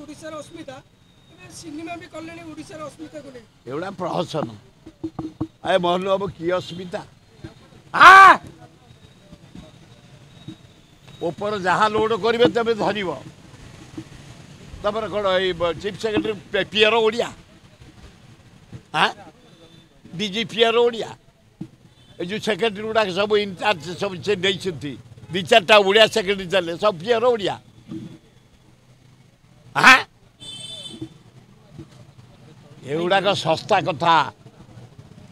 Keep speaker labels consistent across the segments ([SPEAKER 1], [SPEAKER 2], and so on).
[SPEAKER 1] ओडिसा रो अस्मिता ए cinema भी करलेनी ओडिसा रो अस्मिता को नहीं
[SPEAKER 2] एवढा प्रहसन अरे मोहन बाबू की अस्मिता आ ऊपर जहाँ लोड करेंगे तेज धर तपर कौन चीफ सेक्रेटरी पियर ओडिया हाँ डीजी पियर ओडिया ये जो सेक्रेटरी गुड़ाक सब इनचार्ज सब से नहीं दी चार्टा ओडिया सेक्रेटरी चले सब पियर ओडिया हाँ एगुड़ाक सस्ता कथा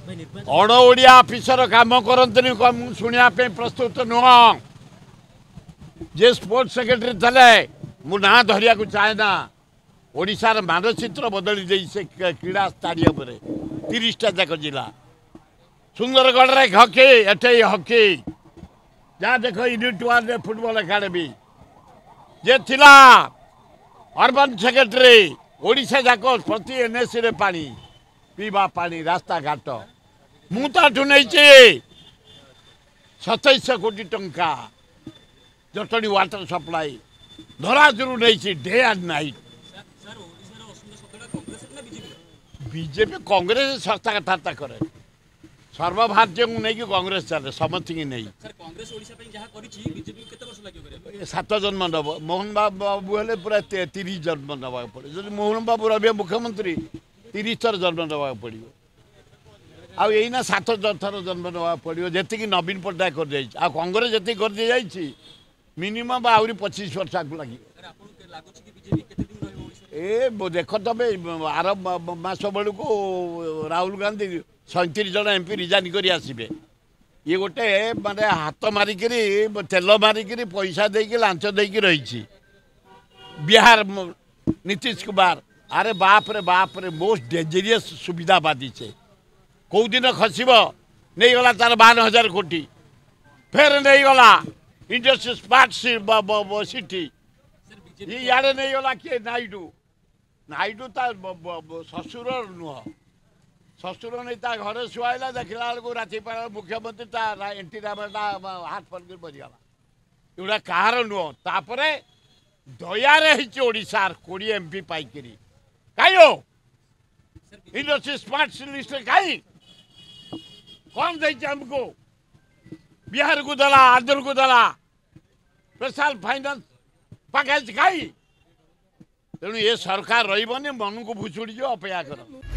[SPEAKER 2] अण ओडिया ऑफिसर काम करते शुणापी प्रस्तुत नुह जे स्पोर्ट्स सेक्रेटरी थे मु ना धरिया को चाहे ना ओडिशार मानचित्र बदली से क्रीड़ा स्टाडियम 30टा जाक जिला सुंदरगढ़ रे हॉकी एटे हॉकी जहाँ देख यूनिट 1 रे फुटबॉल एकाडेमी जे थिला अर्बन सेक्रेटरी ओडिशा जाक प्रति एनएससी रे पानी पीवा पानी रास्ता घाट मुझे नहीं 2700 कोटी टंका जटणी वाटर सप्लाई धराजुर नहीं day and night BJP Congress सस्ता कथा करे सर्वभारतीय को नहीं कांग्रेस चले समस्त की नहीं 7 जन्म नब मोहन बाबू हेले पूरा 30 जन्म नवा पड़े जो मोहन बाबू रही मुख्यमंत्री 30 थर जन्म नवा पड़ो आईना 7 थर जन्म नवा पड़ो जी नवीन पट्टनायक कर जाए आ कांग्रेस जी कर दी जाए मिनिमम आहरी 25 वर्ष आगे लगे ए देख तुम आर मस बेलू राहुल गांधी 37 जन एमपी रिजाइन कर आसबे ये गोटे माने हाथ मारिक तेल मारिक पैसा देकी लांच देकी रही बिहार नीतीश कुमार अरे बाप रे मोस्ट डेंजरियस सुविधावादी से कौ दिन खसब नहीं गला तार 52,000 कोटी फेर नहीं गला इंडस्ट्री स्मार्ट सिटी इे नहीं गला किए नायडू ता ससुर नुह ससुर नहीं ता घर शुआला देखला बेलू राति मुख्यमंत्री एंटी हाथ पड़ मरीगला एगुड़ा कहार नुह तापर दयारे ओडिशार 20 एमपी पाइक कहीं इंडस्ट्री स्मार्ट लिस्ट कहीं कौन देती हमको बिहार को दला आंध्र को दला स्पेशल फाइनेंस पैकेज कहीं तेणु ये सरकार रही मन को भुचुड़ी अपेक्षा कर।